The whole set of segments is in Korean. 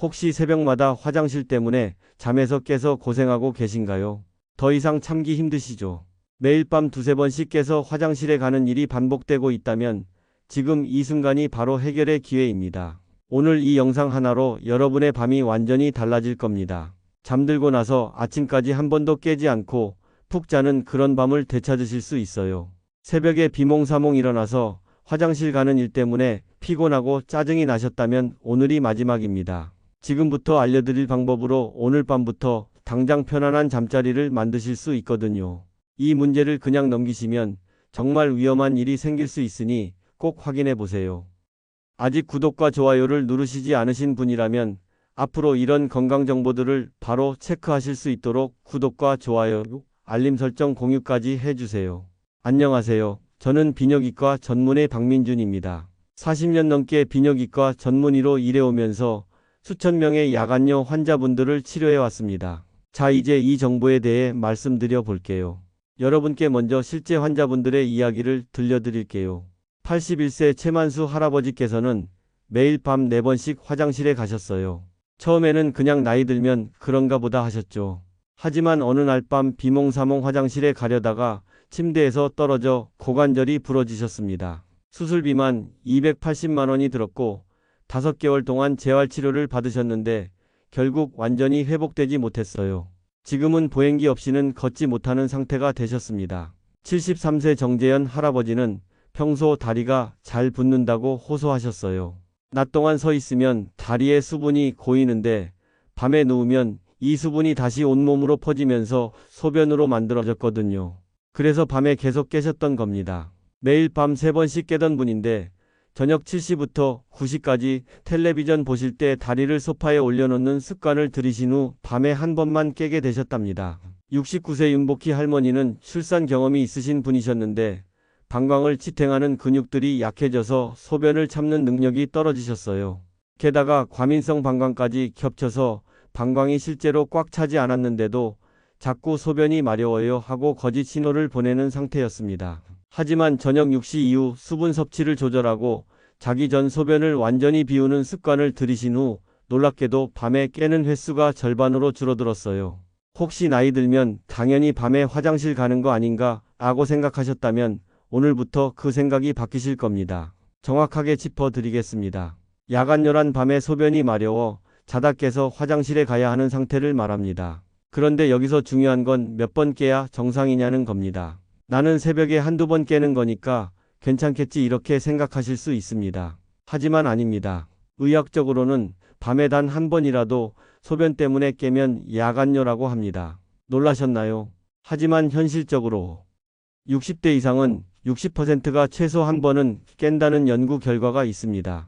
혹시 새벽마다 화장실 때문에 잠에서 깨서 고생하고 계신가요? 더 이상 참기 힘드시죠? 매일 밤 두세 번씩 깨서 화장실에 가는 일이 반복되고 있다면 지금 이 순간이 바로 해결의 기회입니다. 오늘 이 영상 하나로 여러분의 밤이 완전히 달라질 겁니다. 잠들고 나서 아침까지 한 번도 깨지 않고 푹 자는 그런 밤을 되찾으실 수 있어요. 새벽에 비몽사몽 일어나서 화장실 가는 일 때문에 피곤하고 짜증이 나셨다면 오늘이 마지막입니다. 지금부터 알려드릴 방법으로 오늘 밤부터 당장 편안한 잠자리를 만드실 수 있거든요. 이 문제를 그냥 넘기시면 정말 위험한 일이 생길 수 있으니 꼭 확인해 보세요. 아직 구독과 좋아요를 누르시지 않으신 분이라면 앞으로 이런 건강 정보들을 바로 체크하실 수 있도록 구독과 좋아요, 알림 설정 공유까지 해주세요. 안녕하세요. 저는 비뇨기과 전문의 박민준입니다. 40년 넘게 비뇨기과 전문의로 일해오면서 수천 명의 야간뇨 환자분들을 치료해왔습니다. 자, 이제 이 정보에 대해 말씀드려 볼게요. 여러분께 먼저 실제 환자분들의 이야기를 들려드릴게요. 81세 최만수 할아버지께서는 매일 밤 4번씩 화장실에 가셨어요. 처음에는 그냥 나이 들면 그런가 보다 하셨죠. 하지만 어느 날 밤 비몽사몽 화장실에 가려다가 침대에서 떨어져 고관절이 부러지셨습니다. 수술비만 280만 원이 들었고 5개월 동안 재활치료를 받으셨는데 결국 완전히 회복되지 못했어요. 지금은 보행기 없이는 걷지 못하는 상태가 되셨습니다. 73세 정재현 할아버지는 평소 다리가 잘 붓는다고 호소하셨어요. 낮 동안 서 있으면 다리에 수분이 고이는데 밤에 누우면 이 수분이 다시 온몸으로 퍼지면서 소변으로 만들어졌거든요. 그래서 밤에 계속 깨셨던 겁니다. 매일 밤 3번씩 깨던 분인데 저녁 7시부터 9시까지 텔레비전 보실 때 다리를 소파에 올려놓는 습관을 들이신 후 밤에 한 번만 깨게 되셨답니다. 69세 윤복희 할머니는 출산 경험이 있으신 분이셨는데 방광을 지탱하는 근육들이 약해져서 소변을 참는 능력이 떨어지셨어요. 게다가 과민성 방광까지 겹쳐서 방광이 실제로 꽉 차지 않았는데도 자꾸 소변이 마려워요 하고 거짓 신호를 보내는 상태였습니다. 하지만 저녁 6시 이후 수분 섭취를 조절하고 자기 전 소변을 완전히 비우는 습관을 들이신 후 놀랍게도 밤에 깨는 횟수가 절반으로 줄어들었어요. 혹시 나이 들면 당연히 밤에 화장실 가는 거 아닌가 라고 생각하셨다면 오늘부터 그 생각이 바뀌실 겁니다. 정확하게 짚어드리겠습니다. 야간뇨란 밤에 소변이 마려워 자다 깨서 화장실에 가야 하는 상태를 말합니다. 그런데 여기서 중요한 건 몇 번 깨야 정상이냐는 겁니다. 나는 새벽에 한두 번 깨는 거니까 괜찮겠지 이렇게 생각하실 수 있습니다. 하지만 아닙니다. 의학적으로는 밤에 단 한 번이라도 소변 때문에 깨면 야간뇨라고 합니다. 놀라셨나요? 하지만 현실적으로 60대 이상은 60%가 최소 한 번은 깬다는 연구 결과가 있습니다.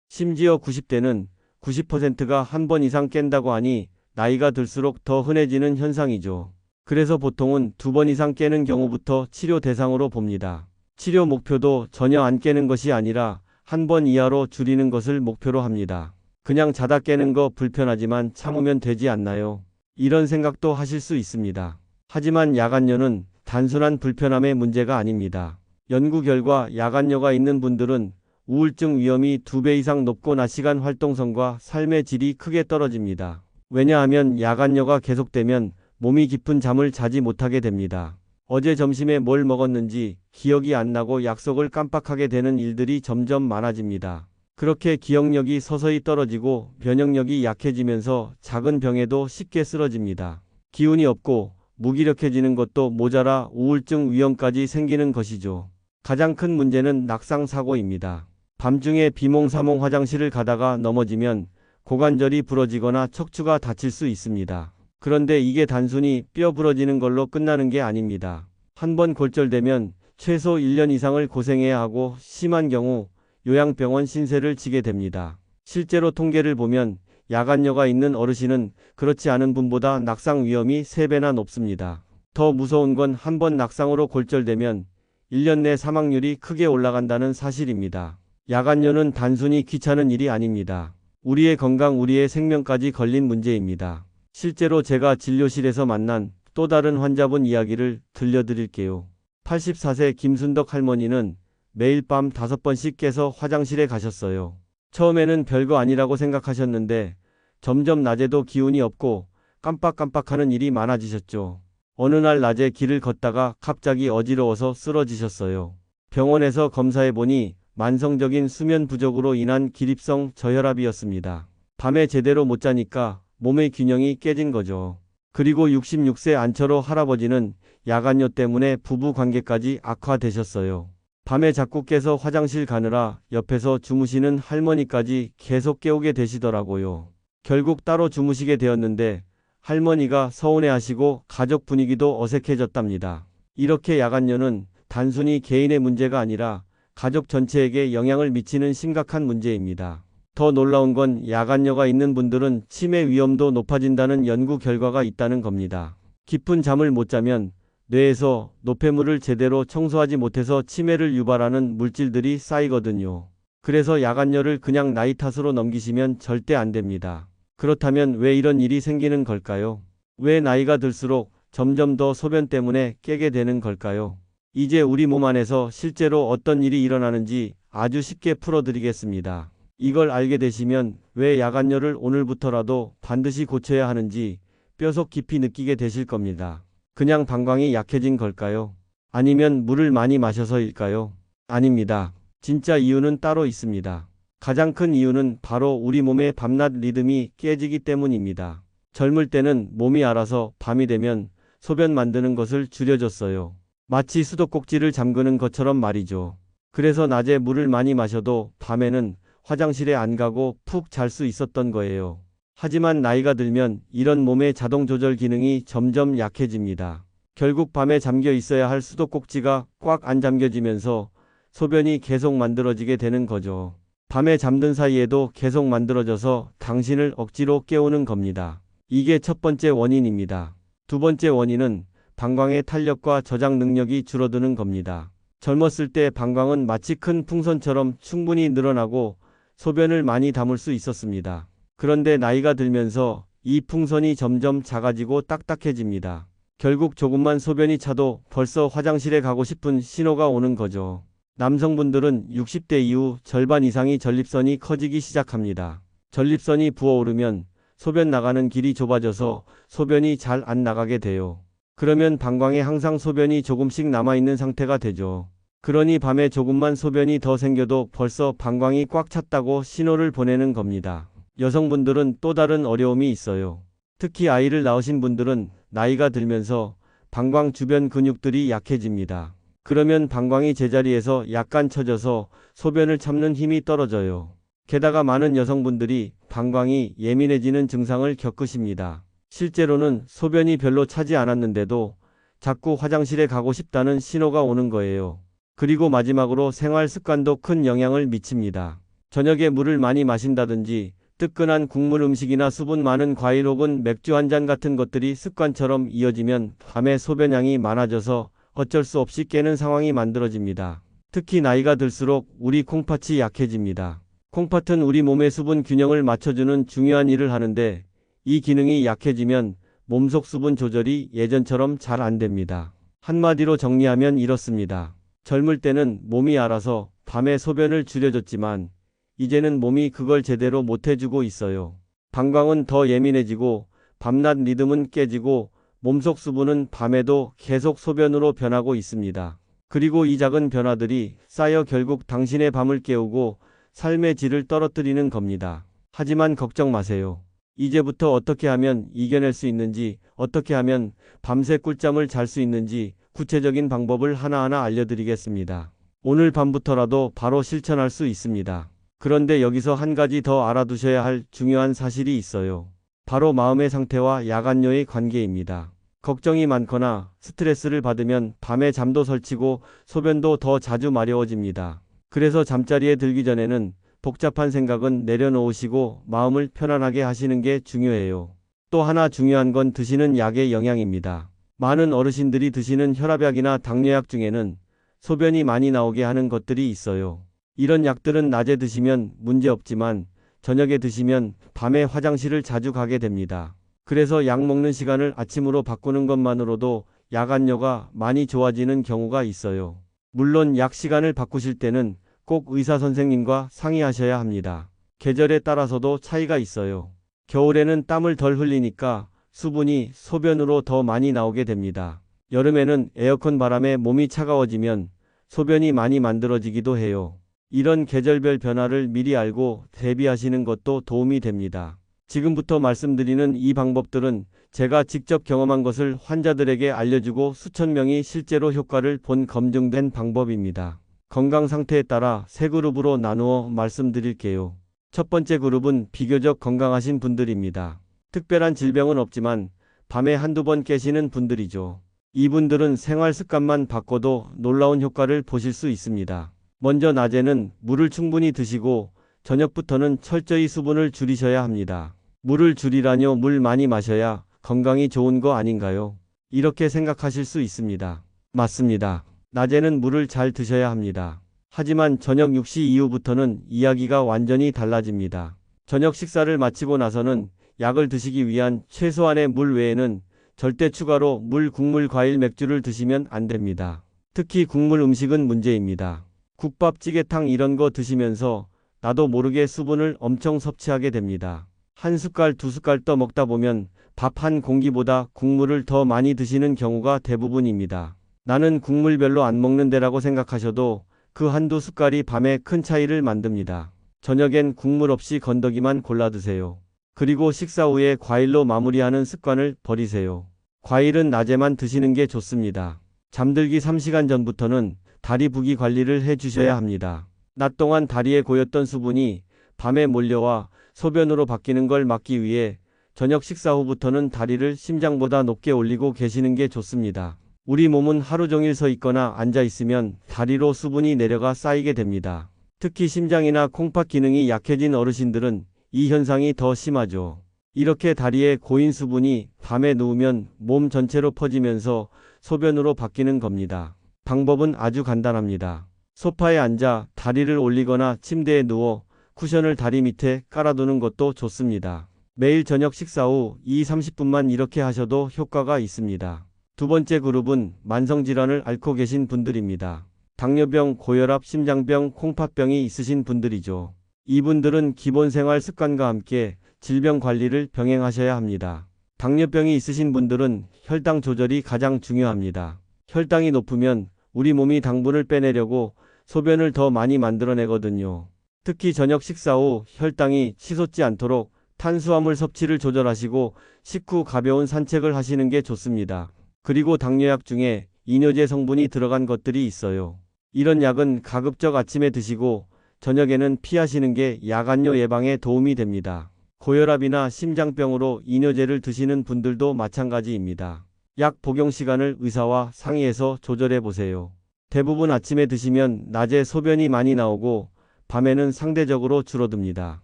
심지어 90대는 90%가 한 번 이상 깬다고 하니 나이가 들수록 더 흔해지는 현상이죠. 그래서 보통은 2번 이상 깨는 경우부터 치료 대상으로 봅니다. 치료 목표도 전혀 안 깨는 것이 아니라 한 번 이하로 줄이는 것을 목표로 합니다. 그냥 자다 깨는 거 불편하지만 참으면 되지 않나요? 이런 생각도 하실 수 있습니다. 하지만 야간뇨는 단순한 불편함의 문제가 아닙니다. 연구 결과 야간뇨가 있는 분들은 우울증 위험이 2배 이상 높고 낮 시간 활동성과 삶의 질이 크게 떨어집니다. 왜냐하면 야간뇨가 계속되면 몸이 깊은 잠을 자지 못하게 됩니다. 어제 점심에 뭘 먹었는지 기억이 안 나고 약속을 깜빡하게 되는 일들이 점점 많아집니다. 그렇게 기억력이 서서히 떨어지고 면역력이 약해지면서 작은 병에도 쉽게 쓰러집니다. 기운이 없고 무기력해지는 것도 모자라 우울증 위험까지 생기는 것이죠. 가장 큰 문제는 낙상사고입니다. 밤중에 비몽사몽 화장실을 가다가 넘어지면 고관절이 부러지거나 척추가 다칠 수 있습니다. 그런데 이게 단순히 뼈 부러지는 걸로 끝나는 게 아닙니다. 한 번 골절되면 최소 1년 이상을 고생해야 하고 심한 경우 요양병원 신세를 지게 됩니다. 실제로 통계를 보면 야간뇨가 있는 어르신은 그렇지 않은 분보다 낙상 위험이 3배나 높습니다. 더 무서운 건 한 번 낙상으로 골절되면 1년 내 사망률이 크게 올라간다는 사실입니다. 야간뇨는 단순히 귀찮은 일이 아닙니다. 우리의 건강, 우리의 생명까지 걸린 문제입니다. 실제로 제가 진료실에서 만난 또 다른 환자분 이야기를 들려드릴게요. 84세 김순덕 할머니는 매일 밤 5번씩 깨서 화장실에 가셨어요. 처음에는 별거 아니라고 생각하셨는데 점점 낮에도 기운이 없고 깜빡깜빡하는 일이 많아지셨죠. 어느 날 낮에 길을 걷다가 갑자기 어지러워서 쓰러지셨어요. 병원에서 검사해 보니 만성적인 수면 부족으로 인한 기립성 저혈압이었습니다. 밤에 제대로 못 자니까 몸의 균형이 깨진 거죠. 그리고 66세 안철호 할아버지는 야간요 때문에 부부 관계까지 악화되셨어요. 밤에 자꾸 깨서 화장실 가느라 옆에서 주무시는 할머니까지 계속 깨우게 되시더라고요. 결국 따로 주무시게 되었는데 할머니가 서운해하시고 가족 분위기도 어색해졌답니다. 이렇게 야간요는 단순히 개인의 문제가 아니라 가족 전체에게 영향을 미치는 심각한 문제입니다. 더 놀라운 건 야간요가 있는 분들은 치매 위험도 높아진다는 연구 결과가 있다는 겁니다. 깊은 잠을 못 자면 뇌에서 노폐물을 제대로 청소하지 못해서 치매를 유발하는 물질들이 쌓이거든요. 그래서 야간요를 그냥 나이 탓으로 넘기시면 절대 안 됩니다. 그렇다면 왜 이런 일이 생기는 걸까요? 왜 나이가 들수록 점점 더 소변 때문에 깨게 되는 걸까요? 이제 우리 몸 안에서 실제로 어떤 일이 일어나는지 아주 쉽게 풀어드리겠습니다. 이걸 알게 되시면 왜 야간요를 오늘부터라도 반드시 고쳐야 하는지 뼈속 깊이 느끼게 되실 겁니다. 그냥 방광이 약해진 걸까요? 아니면 물을 많이 마셔서일까요? 아닙니다. 진짜 이유는 따로 있습니다. 가장 큰 이유는 바로 우리 몸의 밤낮 리듬이 깨지기 때문입니다. 젊을 때는 몸이 알아서 밤이 되면 소변 만드는 것을 줄여줬어요. 마치 수도꼭지를 잠그는 것처럼 말이죠. 그래서 낮에 물을 많이 마셔도 밤에는 화장실에 안 가고 푹 잘 수 있었던 거예요. 하지만 나이가 들면 이런 몸의 자동 조절 기능이 점점 약해집니다. 결국 밤에 잠겨 있어야 할 수도꼭지가 꽉 안 잠겨지면서 소변이 계속 만들어지게 되는 거죠. 밤에 잠든 사이에도 계속 만들어져서 당신을 억지로 깨우는 겁니다. 이게 첫 번째 원인입니다. 두 번째 원인은 방광의 탄력과 저장 능력이 줄어드는 겁니다. 젊었을 때 방광은 마치 큰 풍선처럼 충분히 늘어나고 소변을 많이 담을 수 있었습니다. 그런데 나이가 들면서 이 풍선이 점점 작아지고 딱딱해집니다. 결국 조금만 소변이 차도 벌써 화장실에 가고 싶은 신호가 오는 거죠. 남성분들은 60대 이후 절반 이상이 전립선이 커지기 시작합니다. 전립선이 부어오르면 소변 나가는 길이 좁아져서 소변이 잘 안 나가게 돼요. 그러면 방광에 항상 소변이 조금씩 남아있는 상태가 되죠. 그러니 밤에 조금만 소변이 더 생겨도 벌써 방광이 꽉 찼다고 신호를 보내는 겁니다. 여성분들은 또 다른 어려움이 있어요. 특히 아이를 낳으신 분들은 나이가 들면서 방광 주변 근육들이 약해집니다. 그러면 방광이 제자리에서 약간 처져서 소변을 참는 힘이 떨어져요. 게다가 많은 여성분들이 방광이 예민해지는 증상을 겪으십니다. 실제로는 소변이 별로 차지 않았는데도 자꾸 화장실에 가고 싶다는 신호가 오는 거예요. 그리고 마지막으로 생활 습관도 큰 영향을 미칩니다. 저녁에 물을 많이 마신다든지 뜨끈한 국물 음식이나 수분 많은 과일 혹은 맥주 한 잔 같은 것들이 습관처럼 이어지면 밤에 소변량이 많아져서 어쩔 수 없이 깨는 상황이 만들어집니다. 특히 나이가 들수록 우리 콩팥이 약해집니다. 콩팥은 우리 몸의 수분 균형을 맞춰주는 중요한 일을 하는데 이 기능이 약해지면 몸속 수분 조절이 예전처럼 잘 안 됩니다. 한마디로 정리하면 이렇습니다. 젊을 때는 몸이 알아서 밤에 소변을 줄여줬지만 이제는 몸이 그걸 제대로 못해주고 있어요. 방광은 더 예민해지고 밤낮 리듬은 깨지고 몸속 수분은 밤에도 계속 소변으로 변하고 있습니다. 그리고 이 작은 변화들이 쌓여 결국 당신의 밤을 깨우고 삶의 질을 떨어뜨리는 겁니다. 하지만 걱정 마세요. 이제부터 어떻게 하면 이겨낼 수 있는지, 어떻게 하면 밤새 꿀잠을 잘 수 있는지 구체적인 방법을 하나하나 알려드리겠습니다. 오늘 밤부터라도 바로 실천할 수 있습니다. 그런데 여기서 한 가지 더 알아두셔야 할 중요한 사실이 있어요. 바로 마음의 상태와 야간요의 관계입니다. 걱정이 많거나 스트레스를 받으면 밤에 잠도 설치고 소변도 더 자주 마려워집니다. 그래서 잠자리에 들기 전에는 복잡한 생각은 내려놓으시고 마음을 편안하게 하시는 게 중요해요. 또 하나 중요한 건 드시는 약의 영양입니다. 많은 어르신들이 드시는 혈압약이나 당뇨약 중에는 소변이 많이 나오게 하는 것들이 있어요. 이런 약들은 낮에 드시면 문제없지만 저녁에 드시면 밤에 화장실을 자주 가게 됩니다. 그래서 약 먹는 시간을 아침으로 바꾸는 것만으로도 야간요가 많이 좋아지는 경우가 있어요. 물론 약 시간을 바꾸실 때는 꼭 의사 선생님과 상의하셔야 합니다. 계절에 따라서도 차이가 있어요. 겨울에는 땀을 덜 흘리니까 수분이 소변으로 더 많이 나오게 됩니다. 여름에는 에어컨 바람에 몸이 차가워지면 소변이 많이 만들어지기도 해요. 이런 계절별 변화를 미리 알고 대비하시는 것도 도움이 됩니다. 지금부터 말씀드리는 이 방법들은 제가 직접 경험한 것을 환자들에게 알려주고 수천 명이 실제로 효과를 본 검증된 방법입니다. 건강 상태에 따라 세 그룹으로 나누어 말씀드릴게요. 첫 번째 그룹은 비교적 건강하신 분들입니다. 특별한 질병은 없지만 밤에 한두 번 깨시는 분들이죠. 이분들은 생활 습관만 바꿔도 놀라운 효과를 보실 수 있습니다. 먼저 낮에는 물을 충분히 드시고 저녁부터는 철저히 수분을 줄이셔야 합니다. 물을 줄이라뇨? 물 많이 마셔야 건강이 좋은 거 아닌가요? 이렇게 생각하실 수 있습니다. 맞습니다. 낮에는 물을 잘 드셔야 합니다. 하지만 저녁 6시 이후부터는 이야기가 완전히 달라집니다. 저녁 식사를 마치고 나서는 약을 드시기 위한 최소한의 물 외에는 절대 추가로 물, 국물, 과일, 맥주를 드시면 안 됩니다. 특히 국물 음식은 문제입니다. 국밥, 찌개탕 이런 거 드시면서 나도 모르게 수분을 엄청 섭취하게 됩니다. 한 숟갈, 두 숟갈 떠 먹다 보면 밥 한 공기보다 국물을 더 많이 드시는 경우가 대부분입니다. 나는 국물 별로 안 먹는데라고 생각하셔도 그 한두 숟갈이 밤에 큰 차이를 만듭니다. 저녁엔 국물 없이 건더기만 골라 드세요. 그리고 식사 후에 과일로 마무리하는 습관을 버리세요. 과일은 낮에만 드시는 게 좋습니다. 잠들기 3시간 전부터는 다리 부기 관리를 해 주셔야 합니다. 낮 동안 다리에 고였던 수분이 밤에 몰려와 소변으로 바뀌는 걸 막기 위해 저녁 식사 후부터는 다리를 심장보다 높게 올리고 계시는 게 좋습니다. 우리 몸은 하루 종일 서 있거나 앉아 있으면 다리로 수분이 내려가 쌓이게 됩니다. 특히 심장이나 콩팥 기능이 약해진 어르신들은 이 현상이 더 심하죠. 이렇게 다리에 고인 수분이 밤에 누우면 몸 전체로 퍼지면서 소변으로 바뀌는 겁니다. 방법은 아주 간단합니다. 소파에 앉아 다리를 올리거나 침대에 누워 쿠션을 다리 밑에 깔아두는 것도 좋습니다. 매일 저녁 식사 후 20-30분만 이렇게 하셔도 효과가 있습니다. 두 번째 그룹은 만성질환을 앓고 계신 분들입니다. 당뇨병, 고혈압, 심장병, 콩팥병이 있으신 분들이죠. 이분들은 기본 생활 습관과 함께 질병 관리를 병행하셔야 합니다. 당뇨병이 있으신 분들은 혈당 조절이 가장 중요합니다. 혈당이 높으면 우리 몸이 당분을 빼내려고 소변을 더 많이 만들어내거든요. 특히 저녁 식사 후 혈당이 치솟지 않도록 탄수화물 섭취를 조절하시고 식후 가벼운 산책을 하시는 게 좋습니다. 그리고 당뇨약 중에 이뇨제 성분이 들어간 것들이 있어요. 이런 약은 가급적 아침에 드시고 저녁에는 피하시는 게 야간뇨 예방에 도움이 됩니다. 고혈압이나 심장병으로 이뇨제를 드시는 분들도 마찬가지입니다. 약 복용 시간을 의사와 상의해서 조절해 보세요. 대부분 아침에 드시면 낮에 소변이 많이 나오고 밤에는 상대적으로 줄어듭니다.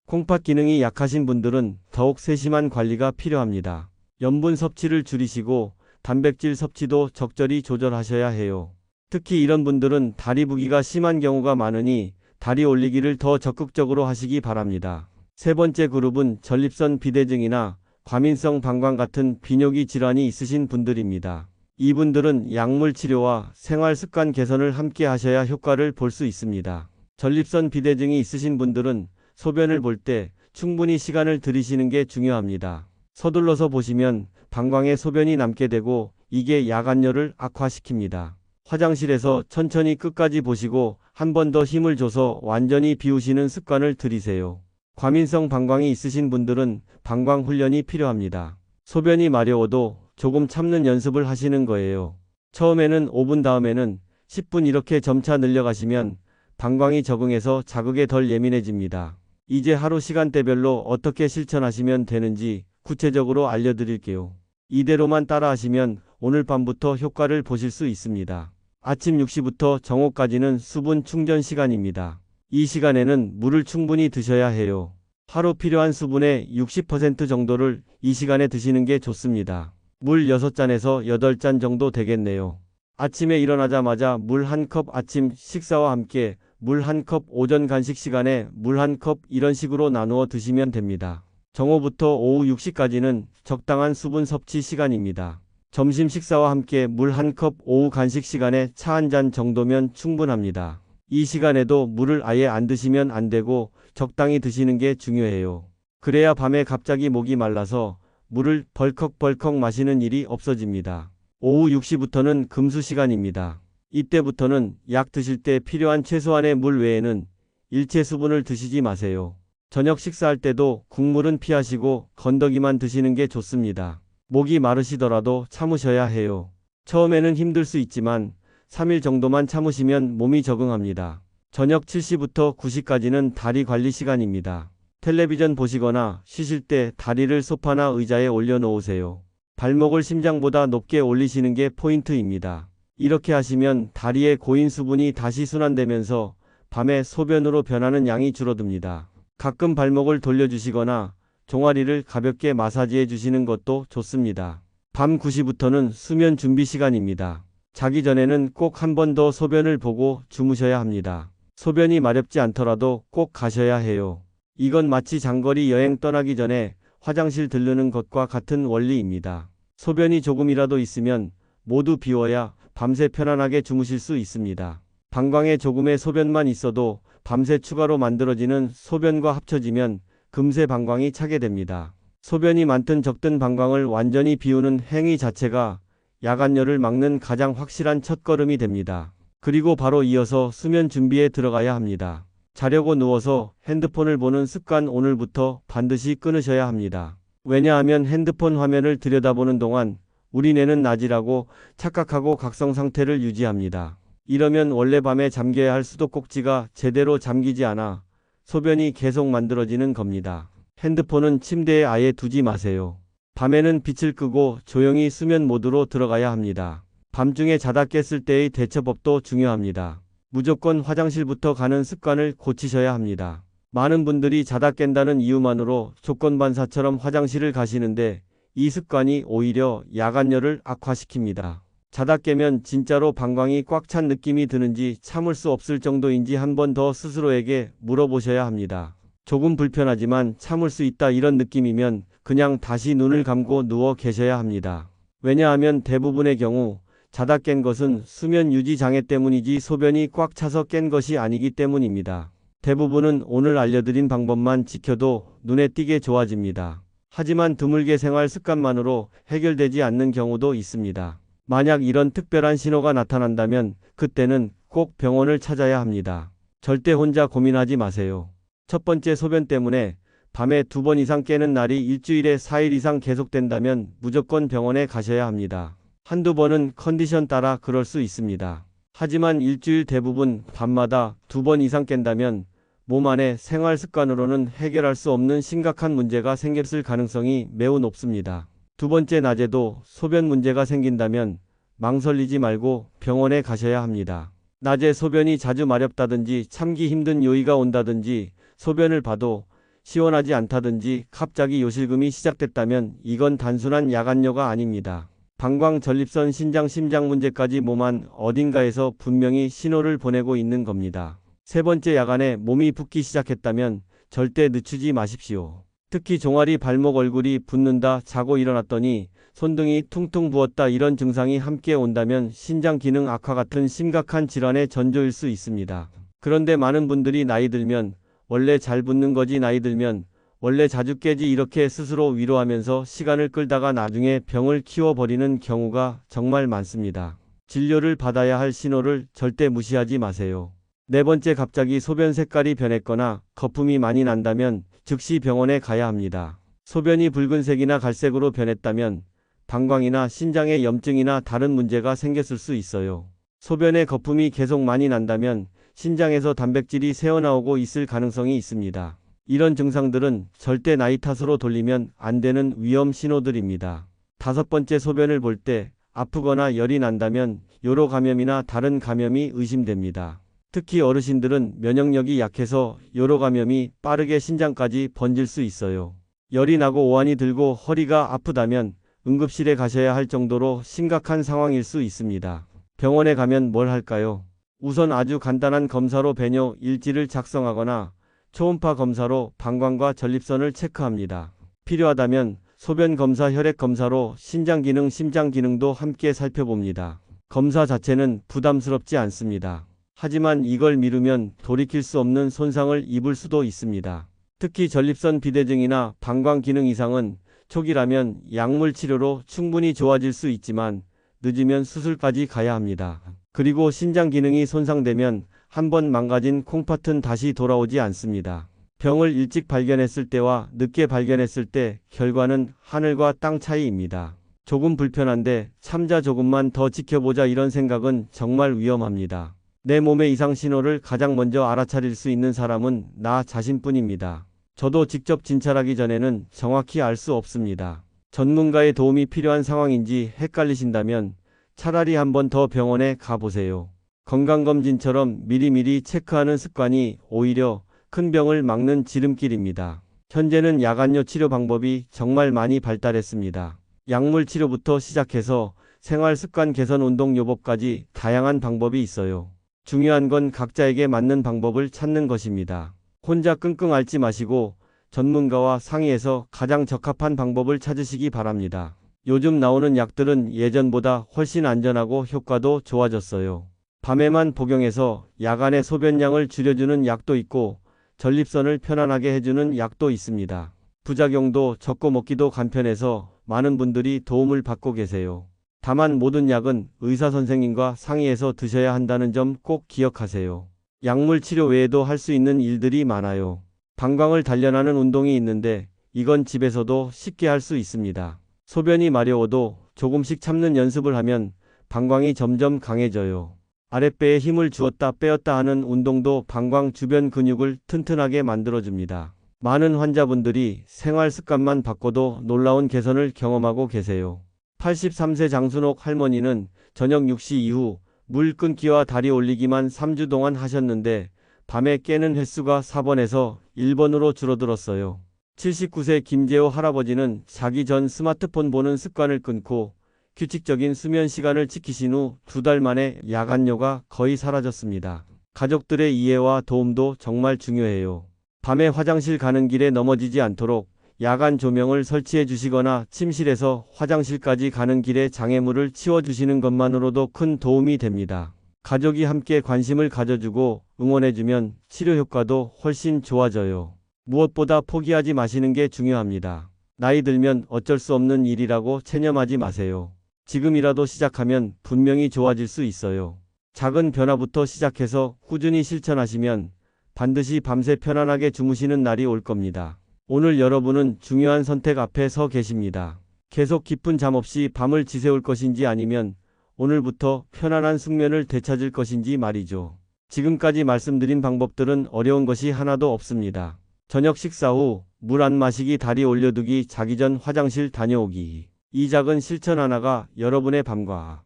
콩팥 기능이 약하신 분들은 더욱 세심한 관리가 필요합니다. 염분 섭취를 줄이시고 단백질 섭취도 적절히 조절하셔야 해요. 특히 이런 분들은 다리 부기가 심한 경우가 많으니 다리 올리기를 더 적극적으로 하시기 바랍니다. 세 번째 그룹은 전립선 비대증이나 과민성 방광 같은 비뇨기 질환이 있으신 분들입니다. 이분들은 약물 치료와 생활 습관 개선을 함께 하셔야 효과를 볼 수 있습니다. 전립선 비대증이 있으신 분들은 소변을 볼 때 충분히 시간을 들이시는 게 중요합니다. 서둘러서 보시면 방광에 소변이 남게 되고 이게 야간뇨를 악화시킵니다. 화장실에서 천천히 끝까지 보시고 한 번 더 힘을 줘서 완전히 비우시는 습관을 들이세요. 과민성 방광이 있으신 분들은 방광 훈련이 필요합니다. 소변이 마려워도 조금 참는 연습을 하시는 거예요. 처음에는 5분, 다음에는 10분 이렇게 점차 늘려가시면 방광이 적응해서 자극에 덜 예민해집니다. 이제 하루 시간대별로 어떻게 실천하시면 되는지 구체적으로 알려드릴게요. 이대로만 따라하시면 오늘 밤부터 효과를 보실 수 있습니다. 아침 6시부터 정오까지는 수분 충전 시간입니다. 이 시간에는 물을 충분히 드셔야 해요. 하루 필요한 수분의 60% 정도를 이 시간에 드시는 게 좋습니다. 물 6잔에서 8잔 정도 되겠네요. 아침에 일어나자마자 물 1컵, 아침 식사와 함께 물 1컵, 오전 간식 시간에 물 1컵 이런 식으로 나누어 드시면 됩니다. 정오부터 오후 6시까지는 적당한 수분 섭취 시간입니다. 점심 식사와 함께 물 1컵, 오후 간식 시간에 차 1잔 정도면 충분합니다. 이 시간에도 물을 아예 안 드시면 안 되고 적당히 드시는 게 중요해요. 그래야 밤에 갑자기 목이 말라서 물을 벌컥벌컥 마시는 일이 없어집니다. 오후 6시부터는 금수 시간입니다. 이때부터는 약 드실 때 필요한 최소한의 물 외에는 일체 수분을 드시지 마세요. 저녁 식사할 때도 국물은 피하시고 건더기만 드시는 게 좋습니다. 목이 마르시더라도 참으셔야 해요. 처음에는 힘들 수 있지만 3일 정도만 참으시면 몸이 적응합니다. 저녁 7시부터 9시까지는 다리 관리 시간입니다. 텔레비전 보시거나 쉬실 때 다리를 소파나 의자에 올려놓으세요. 발목을 심장보다 높게 올리시는 게 포인트입니다. 이렇게 하시면 다리의 고인 수분이 다시 순환되면서 밤에 소변으로 변하는 양이 줄어듭니다. 가끔 발목을 돌려주시거나 종아리를 가볍게 마사지해 주시는 것도 좋습니다. 밤 9시부터는 수면 준비 시간입니다. 자기 전에는 꼭 한 번 더 소변을 보고 주무셔야 합니다. 소변이 마렵지 않더라도 꼭 가셔야 해요. 이건 마치 장거리 여행 떠나기 전에 화장실 들르는 것과 같은 원리입니다. 소변이 조금이라도 있으면 모두 비워야 밤새 편안하게 주무실 수 있습니다. 방광에 조금의 소변만 있어도 밤새 추가로 만들어지는 소변과 합쳐지면 금세 방광이 차게 됩니다. 소변이 많든 적든 방광을 완전히 비우는 행위 자체가 야간열을 막는 가장 확실한 첫걸음이 됩니다. 그리고 바로 이어서 수면 준비에 들어가야 합니다. 자려고 누워서 핸드폰을 보는 습관 오늘부터 반드시 끊으셔야 합니다. 왜냐하면 핸드폰 화면을 들여다보는 동안 우리 뇌는 낮이라고 착각하고 각성 상태를 유지합니다. 이러면 원래 밤에 잠겨야 할 수도꼭지가 제대로 잠기지 않아 소변이 계속 만들어지는 겁니다. 핸드폰은 침대에 아예 두지 마세요. 밤에는 빛을 끄고 조용히 수면 모드로 들어가야 합니다. 밤중에 자다 깼을 때의 대처법도 중요합니다. 무조건 화장실부터 가는 습관을 고치셔야 합니다. 많은 분들이 자다 깬다는 이유만으로 조건반사처럼 화장실을 가시는데 이 습관이 오히려 야간열을 악화시킵니다. 자다 깨면 진짜로 방광이 꽉 찬 느낌이 드는지 참을 수 없을 정도인지 한 번 더 스스로에게 물어보셔야 합니다. 조금 불편하지만 참을 수 있다 이런 느낌이면 그냥 다시 눈을 감고 누워 계셔야 합니다. 왜냐하면 대부분의 경우 자다 깬 것은 수면 유지 장애 때문이지 소변이 꽉 차서 깬 것이 아니기 때문입니다. 대부분은 오늘 알려드린 방법만 지켜도 눈에 띄게 좋아집니다. 하지만 드물게 생활 습관만으로 해결되지 않는 경우도 있습니다. 만약 이런 특별한 신호가 나타난다면 그때는 꼭 병원을 찾아야 합니다. 절대 혼자 고민하지 마세요. 첫 번째 소변 때문에 밤에 2번 이상 깨는 날이 일주일에 4일 이상 계속된다면 무조건 병원에 가셔야 합니다. 한두 번은 컨디션 따라 그럴 수 있습니다. 하지만 일주일 대부분 밤마다 2번 이상 깬다면 몸 안에 생활 습관으로는 해결할 수 없는 심각한 문제가 생겼을 가능성이 매우 높습니다. 두 번째 낮에도 소변 문제가 생긴다면 망설이지 말고 병원에 가셔야 합니다. 낮에 소변이 자주 마렵다든지 참기 힘든 요의가 온다든지 소변을 봐도 시원하지 않다든지 갑자기 요실금이 시작됐다면 이건 단순한 야간요가 아닙니다. 방광, 전립선, 신장, 심장 문제까지 몸 안 어딘가에서 분명히 신호를 보내고 있는 겁니다. 세 번째, 야간에 몸이 붓기 시작했다면 절대 늦추지 마십시오. 특히 종아리, 발목, 얼굴이 붓는다, 자고 일어났더니 손등이 퉁퉁 부었다 이런 증상이 함께 온다면 신장 기능 악화 같은 심각한 질환의 전조일 수 있습니다. 그런데 많은 분들이 나이 들면 원래 잘 붓는 거지, 나이 들면 원래 자주 깨지 이렇게 스스로 위로하면서 시간을 끌다가 나중에 병을 키워버리는 경우가 정말 많습니다. 진료를 받아야 할 신호를 절대 무시하지 마세요. 네 번째, 갑자기 소변 색깔이 변했거나 거품이 많이 난다면 즉시 병원에 가야 합니다. 소변이 붉은색이나 갈색으로 변했다면 방광이나 신장에 염증이나 다른 문제가 생겼을 수 있어요. 소변에 거품이 계속 많이 난다면 신장에서 단백질이 새어나오고 있을 가능성이 있습니다. 이런 증상들은 절대 나이 탓으로 돌리면 안 되는 위험 신호들입니다. 다섯 번째, 소변을 볼 때 아프거나 열이 난다면 요로 감염이나 다른 감염이 의심됩니다. 특히 어르신들은 면역력이 약해서 요로 감염이 빠르게 신장까지 번질 수 있어요. 열이 나고 오한이 들고 허리가 아프다면 응급실에 가셔야 할 정도로 심각한 상황일 수 있습니다. 병원에 가면 뭘 할까요? 우선 아주 간단한 검사로 배뇨 일지를 작성하거나 초음파 검사로 방광과 전립선을 체크합니다. 필요하다면 소변 검사, 혈액 검사로 신장 기능, 심장 기능도 함께 살펴봅니다. 검사 자체는 부담스럽지 않습니다. 하지만 이걸 미루면 돌이킬 수 없는 손상을 입을 수도 있습니다. 특히 전립선 비대증이나 방광 기능 이상은 초기라면 약물 치료로 충분히 좋아질 수 있지만 늦으면 수술까지 가야 합니다. 그리고 신장 기능이 손상되면 한번 망가진 콩팥은 다시 돌아오지 않습니다. 병을 일찍 발견했을 때와 늦게 발견했을 때 결과는 하늘과 땅 차이입니다. 조금 불편한데 참자 조금만 더 지켜보자 이런 생각은 정말 위험합니다. 내 몸의 이상 신호를 가장 먼저 알아차릴 수 있는 사람은 나 자신뿐입니다. 저도 직접 진찰하기 전에는 정확히 알 수 없습니다. 전문가의 도움이 필요한 상황인지 헷갈리신다면 차라리 한 번 더 병원에 가보세요. 건강검진처럼 미리미리 체크하는 습관이 오히려 큰 병을 막는 지름길입니다. 현재는 약안요 치료 방법이 정말 많이 발달했습니다. 약물 치료부터 시작해서 생활 습관 개선 운동 요법까지 다양한 방법이 있어요. 중요한 건 각자에게 맞는 방법을 찾는 것입니다. 혼자 끙끙 앓지 마시고 전문가와 상의해서 가장 적합한 방법을 찾으시기 바랍니다. 요즘 나오는 약들은 예전보다 훨씬 안전하고 효과도 좋아졌어요. 밤에만 복용해서 야간의 소변량을 줄여주는 약도 있고 전립선을 편안하게 해주는 약도 있습니다. 부작용도 적고 먹기도 간편해서 많은 분들이 도움을 받고 계세요. 다만 모든 약은 의사 선생님과 상의해서 드셔야 한다는 점 꼭 기억하세요. 약물 치료 외에도 할 수 있는 일들이 많아요. 방광을 단련하는 운동이 있는데 이건 집에서도 쉽게 할 수 있습니다. 소변이 마려워도 조금씩 참는 연습을 하면 방광이 점점 강해져요. 아랫배에 힘을 주었다 빼었다 하는 운동도 방광 주변 근육을 튼튼하게 만들어줍니다. 많은 환자분들이 생활 습관만 바꿔도 놀라운 개선을 경험하고 계세요. 83세 장순옥 할머니는 저녁 6시 이후 물 끊기와 다리 올리기만 3주 동안 하셨는데 밤에 깨는 횟수가 4번에서 1번으로 줄어들었어요. 79세 김재호 할아버지는 자기 전 스마트폰 보는 습관을 끊고 규칙적인 수면 시간을 지키신 후 2달 만에 야간요가 거의 사라졌습니다. 가족들의 이해와 도움도 정말 중요해요. 밤에 화장실 가는 길에 넘어지지 않도록 야간 조명을 설치해 주시거나 침실에서 화장실까지 가는 길에 장애물을 치워주시는 것만으로도 큰 도움이 됩니다. 가족이 함께 관심을 가져주고 응원해주면 치료 효과도 훨씬 좋아져요. 무엇보다 포기하지 마시는 게 중요합니다. 나이 들면 어쩔 수 없는 일이라고 체념하지 마세요. 지금이라도 시작하면 분명히 좋아질 수 있어요. 작은 변화부터 시작해서 꾸준히 실천하시면 반드시 밤새 편안하게 주무시는 날이 올 겁니다. 오늘 여러분은 중요한 선택 앞에 서 계십니다. 계속 깊은 잠 없이 밤을 지새울 것인지 아니면 오늘부터 편안한 숙면을 되찾을 것인지 말이죠. 지금까지 말씀드린 방법들은 어려운 것이 하나도 없습니다. 저녁 식사 후 물 안 마시기, 다리 올려두기, 자기 전 화장실 다녀오기. 이 작은 실천 하나가 여러분의 밤과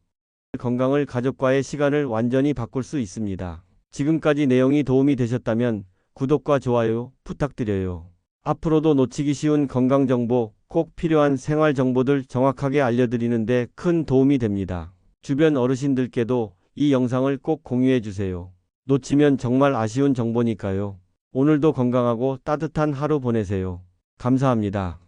건강을, 가족과의 시간을 완전히 바꿀 수 있습니다. 지금까지 내용이 도움이 되셨다면 구독과 좋아요 부탁드려요. 앞으로도 놓치기 쉬운 건강정보, 꼭 필요한 생활정보들 정확하게 알려드리는데 큰 도움이 됩니다. 주변 어르신들께도 이 영상을 꼭 공유해주세요. 놓치면 정말 아쉬운 정보니까요. 오늘도 건강하고 따뜻한 하루 보내세요. 감사합니다.